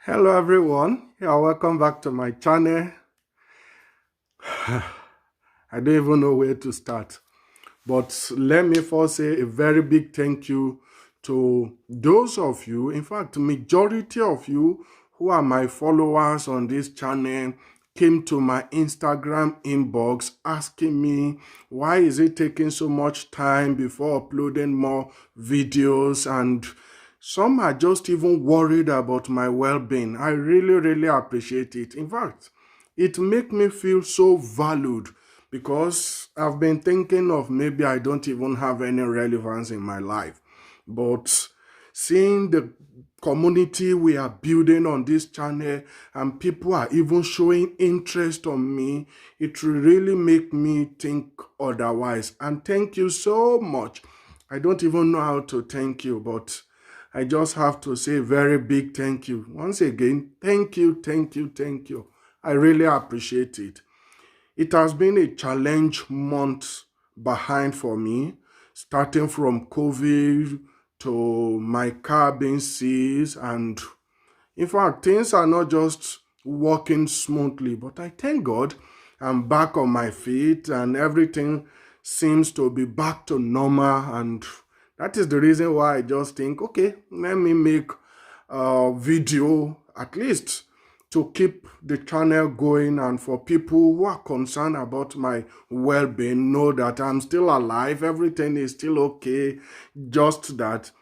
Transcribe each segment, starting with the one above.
Hello everyone, yeah, welcome back to my channel. I don't even know where to start, but let me first say a very big thank you to those of you, in fact, majority of you who are my followers on this channel came to my Instagram inbox asking me why is it taking so much time before uploading more videos, and some are just even worried about my well-being. I really appreciate it. In fact, it makes me feel so valued because I've been thinking of maybe I don't even have any relevance in my life. But seeing the community we are building on this channel and people are even showing interest on me, it will really make me think otherwise. And thank you so much. I don't even know how to thank you, but I just have to say a very big thank you. Once again, thank you. I really appreciate it. It has been a challenge month behind for me, starting from COVID to my car being seized. And in fact, things are not just working smoothly, but I thank God I'm back on my feet and everything seems to be back to normal. And that is the reason why I just think, okay, let me make a video at least to keep the channel going, and for people who are concerned about my well-being know that I'm still alive, everything is still okay, just that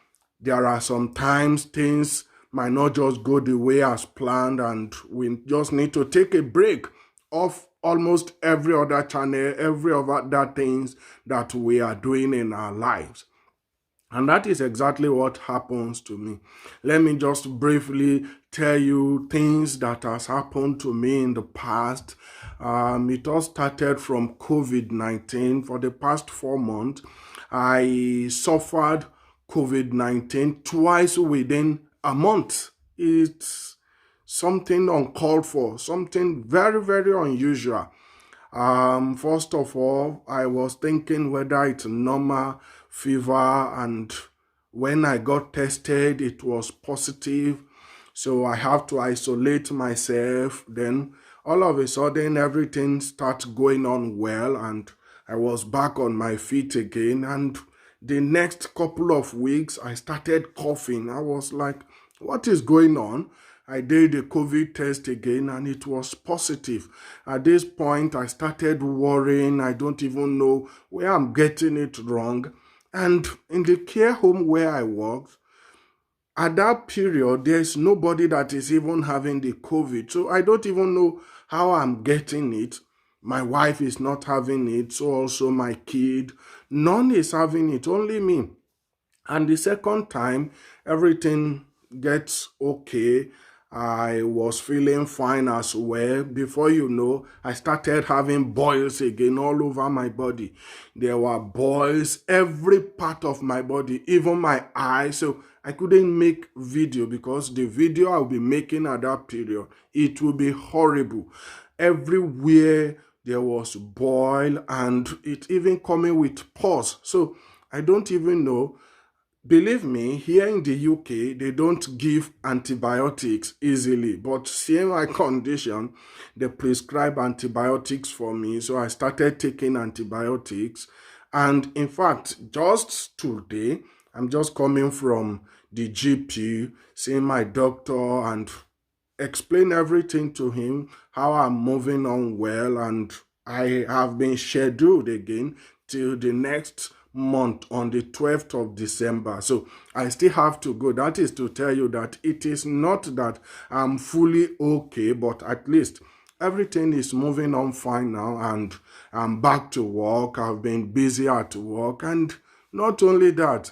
there are sometimes things might not just go the way as planned, and we just need to take a break of almost every other channel, every other things that we are doing in our lives. And that is exactly what happens to me. Let me just briefly tell you things that has happened to me in the past. It all started from COVID-19. For the past 4 months, I suffered COVID-19 twice within a month. It's something uncalled for, something very unusual. First of all, I was thinking whether it's normal fever, and when I got tested, it was positive. So I have to isolate myself. Then all of a sudden, everything starts going on well, and I was back on my feet again. And the next couple of weeks, I started coughing. I was like, what is going on? I did a COVID test again and it was positive. At this point, I started worrying. I don't even know where I'm getting it wrong. And in the care home where I worked, at that period, there's nobody that is even having the COVID. So I don't even know how I'm getting it. My wife is not having it, so also my kid. None is having it, only me. And the second time, everything gets okay. I was feeling fine as well. Before you know, I started having boils again all over my body. There were boils every part of my body, even my eyes. So I couldn't make video because the video I'll be making at that period, it will be horrible. Everywhere there was boil, and it even coming with pus. So I don't even know. Believe me, here in the UK, they don't give antibiotics easily. But seeing my condition, they prescribe antibiotics for me. So I started taking antibiotics. And in fact, just today, I'm just coming from the GP, seeing my doctor and explain everything to him, how I'm moving on well, and I have been scheduled again till the next month on the 12th of December. So I still have to go. That is to tell you that it is not that I'm fully okay, but at least everything is moving on fine now, and I'm back to work. I've been busy at work, and not only that,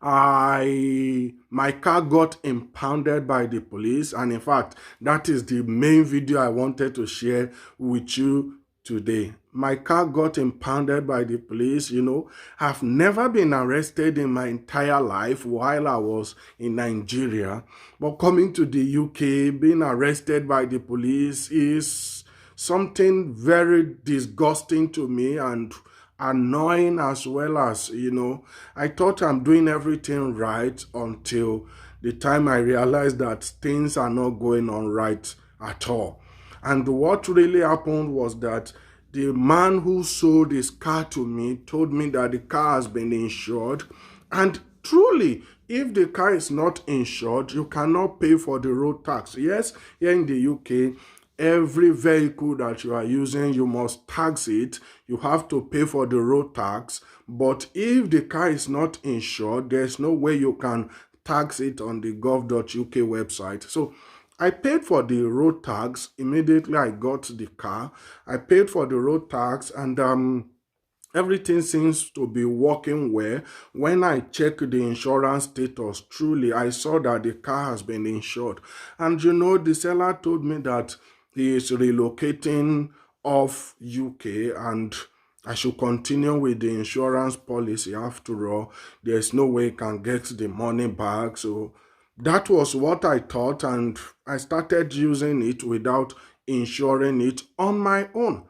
my car got impounded by the police, and in fact that is the main video I wanted to share with you today. My car got impounded by the police. I've never been arrested in my entire life while I was in Nigeria, but coming to the UK, being arrested by the police is something very disgusting to me and annoying as well. As I thought I'm doing everything right until the time I realized that things are not going on right at all. And what really happened was that the man who sold his car to me told me that the car has been insured. And truly, if the car is not insured, you cannot pay for the road tax. Yes, here in the UK, every vehicle that you are using, you must tax it. You have to pay for the road tax. But if the car is not insured, there's no way you can tax it on the gov.uk website. So I paid for the road tax immediately I got the car. I paid for the road tax, and everything seems to be working well. When I checked the insurance status, truly, I saw that the car has been insured. And the seller told me that he is relocating off UK and I should continue with the insurance policy. After all, there's no way he can get the money back. So that was what I thought, and I started using it without insuring it on my own.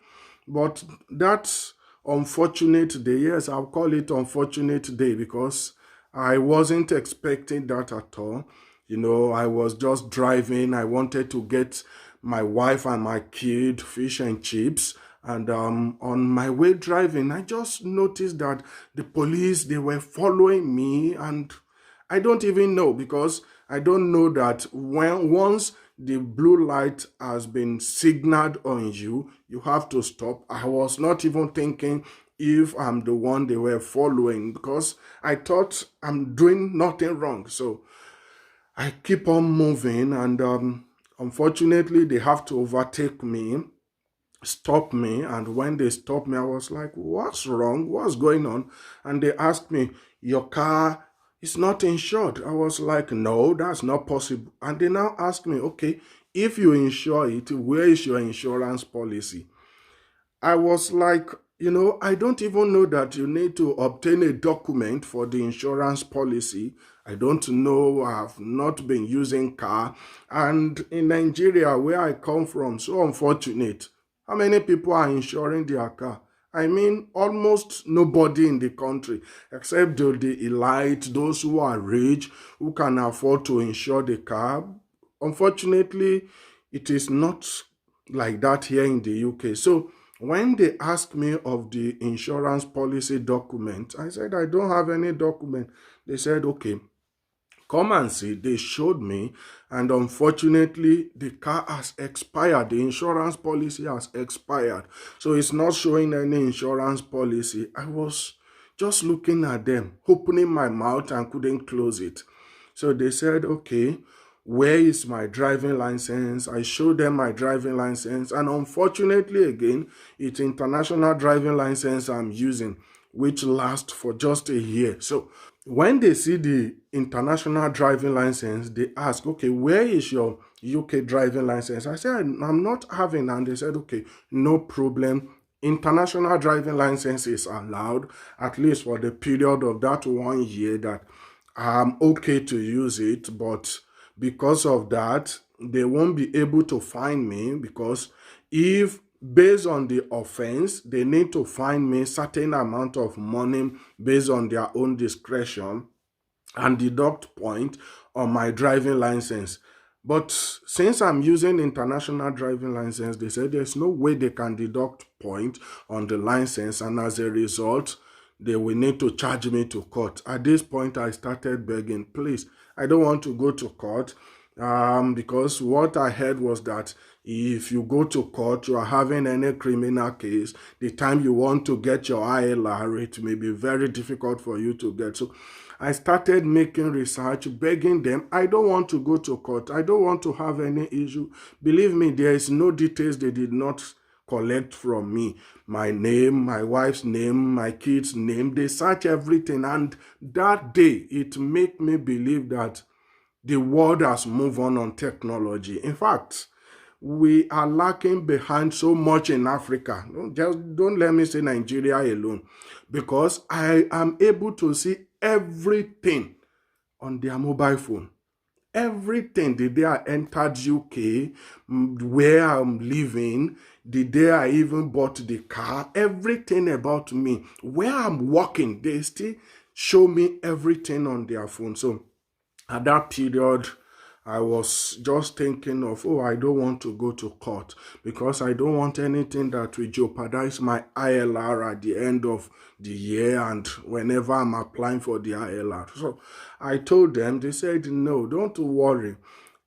But that's unfortunate day. Yes, I'll call it unfortunate day because I wasn't expecting that at all. I was just driving. I wanted to get my wife and my kid fish and chips. And on my way driving, I just noticed that the police, they were following me, and I don't even know, because I don't know that once the blue light has been signaled on you, you have to stop. I was not even thinking if I'm the one they were following, because I thought I'm doing nothing wrong. So I keep on moving, and unfortunately they have to overtake me, stop me. And when they stopped me, I was like, what's wrong? What's going on? And they asked me, your car is not insured. I was like, no, that's not possible. And they now ask me, okay, if you insure it, where is your insurance policy? I was like, I don't even know that you need to obtain a document for the insurance policy. I don't know. I've not been using car. And in Nigeria, where I come from, so unfortunate. How many people are insuring their car? I mean, almost nobody in the country, except the elite, those who are rich, who can afford to insure the car. Unfortunately, it is not like that here in the UK. So when they asked me of the insurance policy document, I said, I don't have any document. They said, okay, come and see. They showed me, and unfortunately, the car has expired. The insurance policy has expired. So it's not showing any insurance policy. I was just looking at them, opening my mouth and couldn't close it. So they said, okay, where is my driving license? I showed them my driving license, and unfortunately, again, it's international driving license I'm using, which lasts for just a year. So when they see the international driving license, they ask, okay, where is your UK driving license? I said, I'm not having. And they said, okay, no problem. International driving license is allowed, at least for the period of that 1 year that I'm okay to use it. But because of that, they won't be able to fine me, because if based on the offense, they need to fine me certain amount of money based on their own discretion and deduct point on my driving license. But since I'm using international driving license, they said there's no way they can deduct point on the license, and as a result, they will need to charge me to court. At this point, I started begging, please, I don't want to go to court, because what I heard was that if you go to court, you are having any criminal case, the time you want to get your ILR, it may be very difficult for you to get. So I started making research, begging them, I don't want to go to court. I don't want to have any issue. Believe me, there is no details they did not collect from me. My name, my wife's name, my kid's name. They search everything. And that day, it made me believe that the world has moved on technology. In fact, we are lacking behind so much in Africa. Just don't let me say Nigeria alone, because I am able to see everything on their mobile phone. Everything, the day I entered UK, where I'm living, the day I even bought the car, everything about me, where I'm working, they still show me everything on their phone. So At that period, I was just thinking of, oh, I don't want to go to court because I don't want anything that will jeopardize my ILR at the end of the year and whenever I'm applying for the ILR. So I told them, they said, no, don't worry.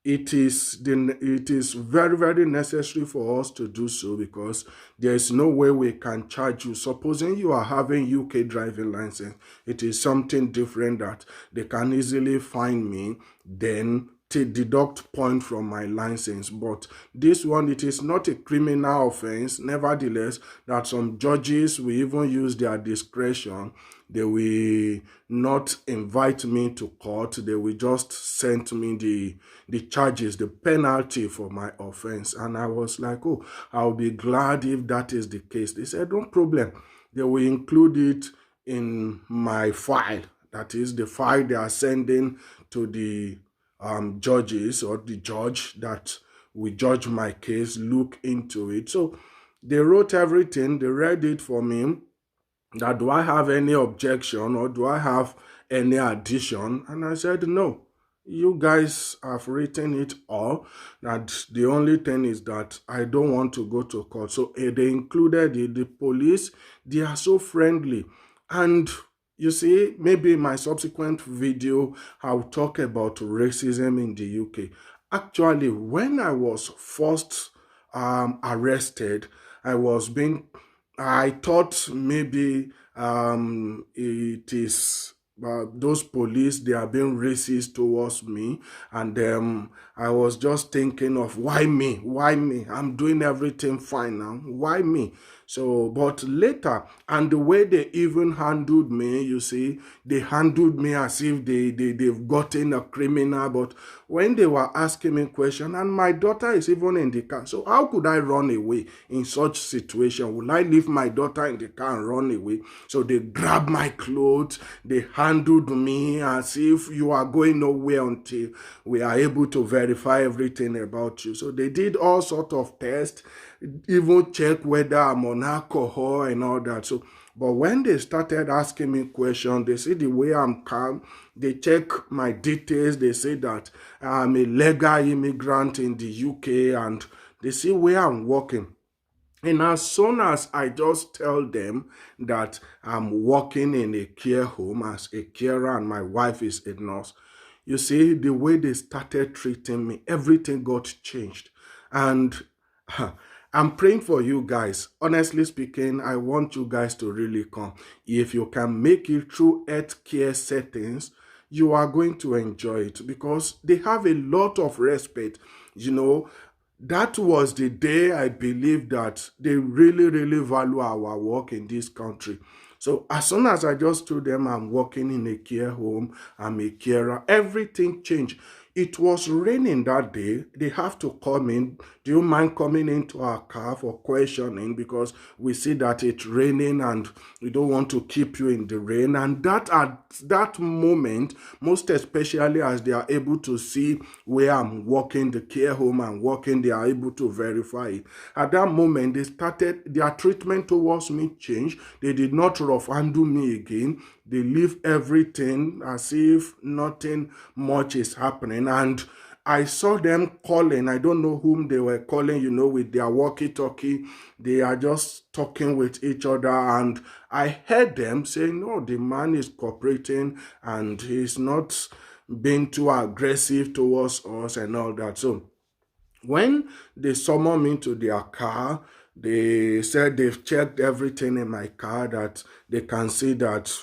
It is very, very necessary for us to do so because there is no way we can charge you. Supposing you are having UK driving license, it is something different that they can easily find me, then to deduct point from my license. But this one, it is not a criminal offense. Nevertheless, that some judges will even use their discretion. They will not invite me to court. They will just send me the charges, the penalty for my offense. And I was like, oh, I'll be glad if that is the case. They said, no problem. They will include it in my file. That is the file they are sending to the judges or the judge that will judge my case, look into it. So they wrote everything. They read it for me. That do I have any objection or do I have any addition? And I said, no, you guys have written it all. That the only thing is that I don't want to go to court. So they included the police. They are so friendly. And you see, maybe in my subsequent video, I'll talk about racism in the UK. Actually, when I was first arrested, I thought maybe it is those police, they are being racist towards me. And I was just thinking of, why me? Why me? I'm doing everything fine now. Why me? So, but later, and the way they even handled me, you see, they handled me as if they've gotten a criminal. But when they were asking me questions, and my daughter is even in the car, so how could I run away in such situation? Will I leave my daughter in the car and run away? So they grabbed my clothes, they handled me as if you are going nowhere until we are able to verify everything about you. So they did all sorts of tests, even check whether I'm on alcohol and all that. So, but when they started asking me questions, they see the way I'm calm, they check my details, they say that I'm a legal immigrant in the UK, and they see where I'm working. And as soon as I just tell them that I'm working in a care home as a carer and my wife is a nurse, you see, the way they started treating me, everything got changed. And I'm praying for you guys. Honestly speaking, I want you guys to really come. If you can make it through healthcare settings, you are going to enjoy it because they have a lot of respect. You know, that was the day I believe that they really, really value our work in this country. So as soon as I just told them I'm working in a care home, I'm a carer, everything changed. It was raining that day. They have to come in. Do you mind coming into our car for questioning? Because we see that it's raining and we don't want to keep you in the rain. And that at that moment, most especially as they are able to see where I'm working, the care home I'm working, they are able to verify it. At that moment, they started, their treatment towards me changed. They did not rough handle me again. They leave everything as if nothing much is happening. And I saw them calling. I don't know whom they were calling, with their walkie-talkie. They are just talking with each other. And I heard them saying, no, the man is cooperating and he's not being too aggressive towards us and all that. So when they summoned me to their car, they said they've checked everything in my car, that they can see that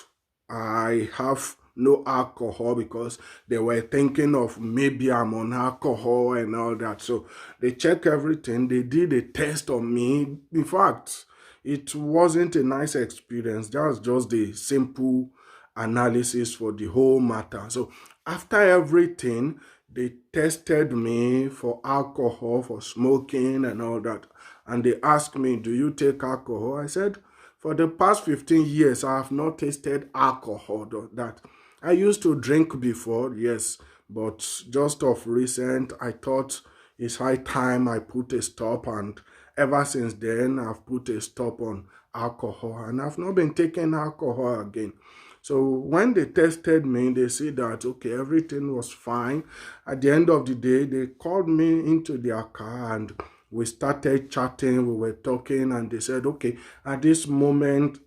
I have no alcohol, because they were thinking of maybe I'm on alcohol and all that. So they checked everything. They did a test on me. In fact, it wasn't a nice experience. That was just the simple analysis for the whole matter. So after everything, they tested me for alcohol, for smoking and all that. And they asked me, do you take alcohol? I said, for the past 15 years, I have not tasted alcohol. That I used to drink before, yes, but just of recent, I thought it's high time I put a stop, and ever since then, I've put a stop on alcohol, and I've not been taking alcohol again. So when they tested me, they see that, okay, everything was fine. At the end of the day, they called me into their car and we started chatting, we were talking, and they said, okay, at this moment,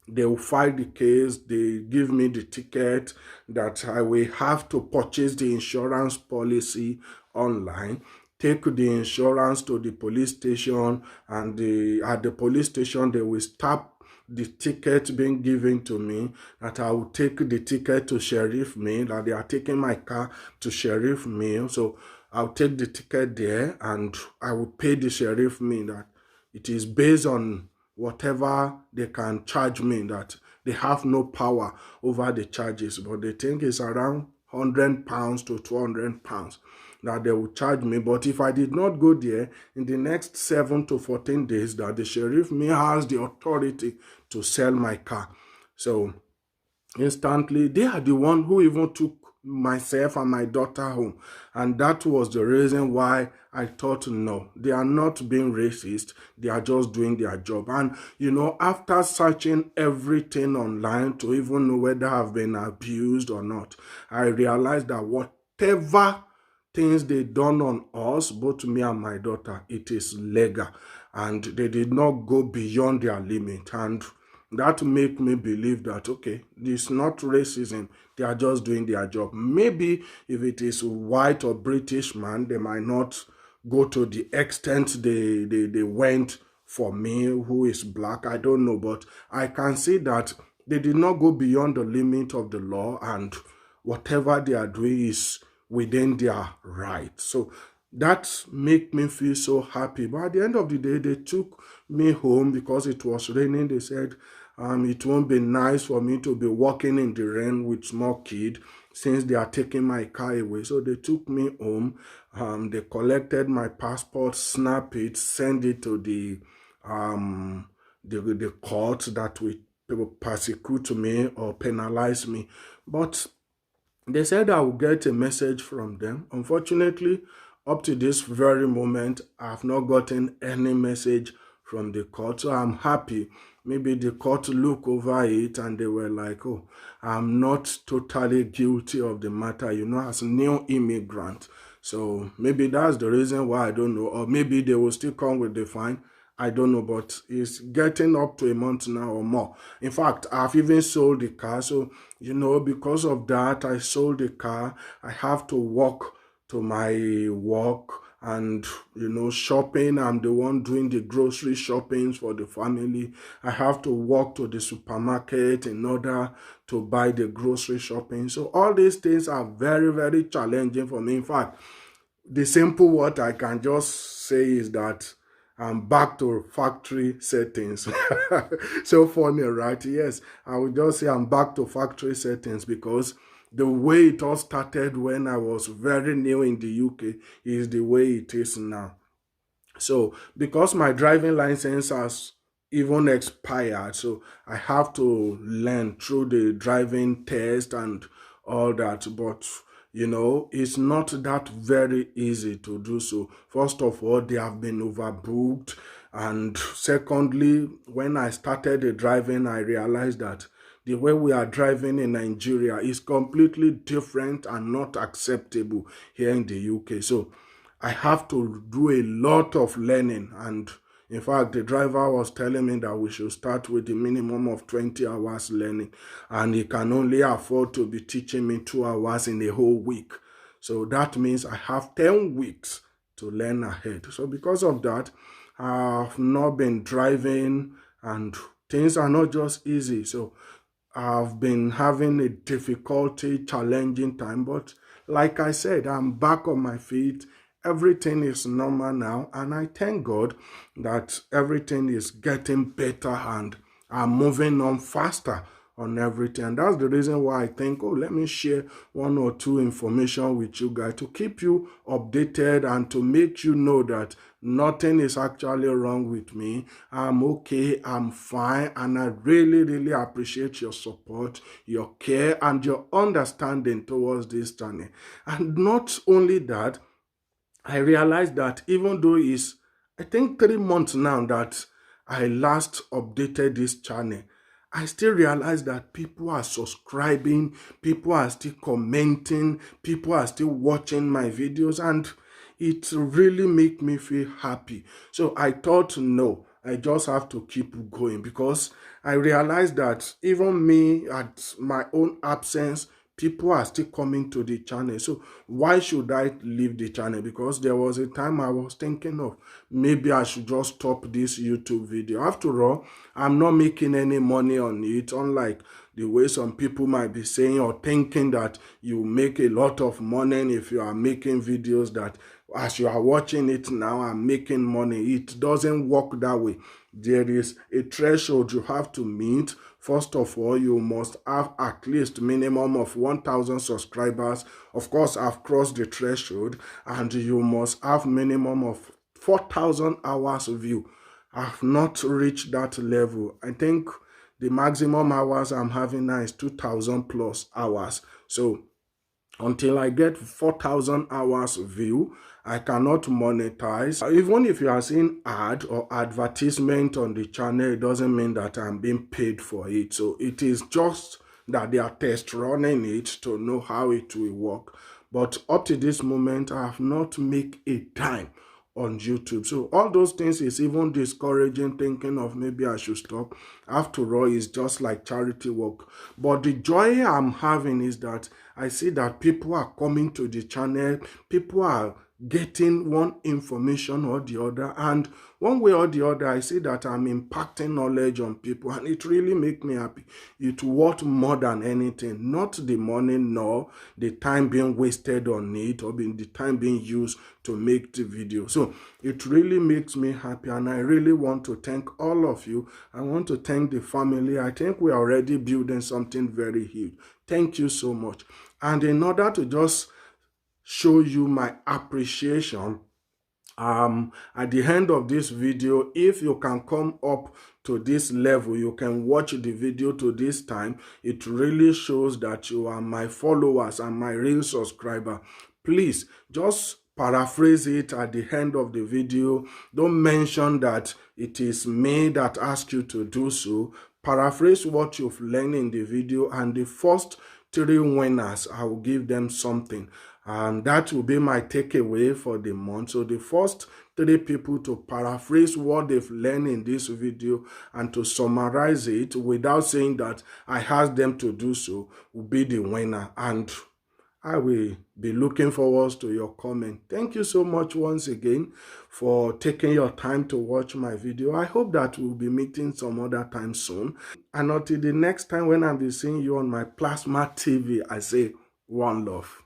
they will file the case, they give me the ticket, that I will have to purchase the insurance policy online, take the insurance to the police station, and at the police station they will stamp the ticket being given to me, that I will take the ticket to Sheriff Mill, that they are taking my car to Sheriff Mill. So I'll take the ticket there and I will pay the Sheriff Mill. That it is based on whatever they can charge me, that they have no power over the charges, but they think it's around £100 to £200 that they will charge me. But if I did not go there in the next 7 to 14 days, that the Sheriff Mill has the authority to sell my car. So instantly, they are the one who even took myself and my daughter home. And that was the reason why I thought, no, they are not being racist. They are just doing their job. And, after searching everything online to even know whether I've been abused or not, I realized that whatever things they done on us, both me and my daughter, it is legal. And they did not go beyond their limit. And that make me believe that, okay, it's not racism. They are just doing their job. Maybe if it is white or British man, they might not go to the extent they went for me, who is black. I don't know, but I can see that they did not go beyond the limit of the law, and whatever they are doing is within their right. So that make me feel so happy. But at the end of the day, they took me home because it was raining. They said, it won't be nice for me to be walking in the rain with small kid since they are taking my car away. So they took me home. They collected my passport, snap it, send it to the court that will persecute me or penalize me. But they said I will get a message from them. Unfortunately, up to this very moment, I have not gotten any message from the court. So I'm happy. Maybe the court look over it and they were like, oh, I'm not totally guilty of the matter, as a new immigrant. So maybe that's the reason why, I don't know. Or maybe they will still come with the fine. I don't know, but it's getting up to a month now or more. In fact, I've even sold the car. So, because of that, I sold the car. I have to walk to my work and, shopping. I'm the one doing the grocery shoppings for the family. I have to walk to the supermarket in order to buy the grocery shopping. So all these things are very, very challenging for me. In fact, the simple word I can just say is that I'm back to factory settings. So funny, right? Yes, I would just say I'm back to factory settings, because the way it all started when I was very new in the UK is the way it is now. So because my driving license has even expired, so I have to learn through the driving test and all that. But it's not that very easy to do so. First of all, they have been overbooked. And secondly, when I started the driving, I realized that the way we are driving in Nigeria is completely different and not acceptable here in the UK. So I have to do a lot of learning. And in fact, the driver was telling me that we should start with a minimum of 20 hours learning, and he can only afford to be teaching me 2 hours in a whole week. So that means I have 10 weeks to learn ahead. So because of that, I've not been driving, and things are not just easy. So I've been having a difficulty, challenging time, but like I said, I'm back on my feet. Everything is normal now, and I thank God that everything is getting better and I'm moving on faster on everything. And that's the reason why I think, oh, let me share one or two information with you guys to keep you updated and to make you know that nothing is actually wrong with me. I'm okay, I'm fine, and I really, really appreciate your support, your care, and your understanding towards this journey. And not only that, I realized that even though I think 3 months now that I last updated this channel, I still realize that people are subscribing, people are still commenting, people are still watching my videos, and it really make me feel happy. So I thought, no, I just have to keep going, because I realized that even me at my own absence, people are still coming to the channel. So why should I leave the channel? Because there was a time I was thinking of maybe I should just stop this YouTube video. After all, I'm not making any money on it, unlike the way some people might be saying or thinking that you make a lot of money if you are making videos, that as you are watching it now, I'm making money. It doesn't work that way. There is a threshold you have to meet. First of all, you must have at least minimum of 1,000 subscribers. Of course, I've crossed the threshold, and you must have minimum of 4,000 hours of view. I've not reached that level. I think the maximum hours I'm having now is 2,000 plus hours. So until I get 4,000 hours view, I cannot monetize. Even if you are seeing ad or advertisement on the channel, it doesn't mean that I'm being paid for it. So it is just that they are test running it to know how it will work. But up to this moment, I have not made a dime on YouTube. So all those things is even discouraging, thinking of maybe I should stop. After all, it's just like charity work. But the joy I'm having is that I see that people are coming to the channel, people are getting one information or the other, and one way or the other, I see that I'm impacting knowledge on people, and it really makes me happy. It's worth more than anything, not the money nor the time being wasted on it or the time being used to make the video. So it really makes me happy, and I really want to thank all of you. I want to thank the family. I think we're already building something very huge. Thank you so much. And in order to just show you my appreciation, at the end of this video, if you can come up to this level, you can watch the video to this time, it really shows that you are my followers and my real subscriber. Please just paraphrase it at the end of the video. Don't mention that it is me that asked you to do so. Paraphrase what you've learned in the video, and the first 3 winners, I will give them something, and that will be my takeaway for the month. So the first 3 people to paraphrase what they've learned in this video and to summarize it without saying that I asked them to do so will be the winner, and I will be looking forward to your comment. Thank you so much once again for taking your time to watch my video. I hope that we'll be meeting some other time soon. And until the next time when I'll be seeing you on my Plasma TV, I say one love.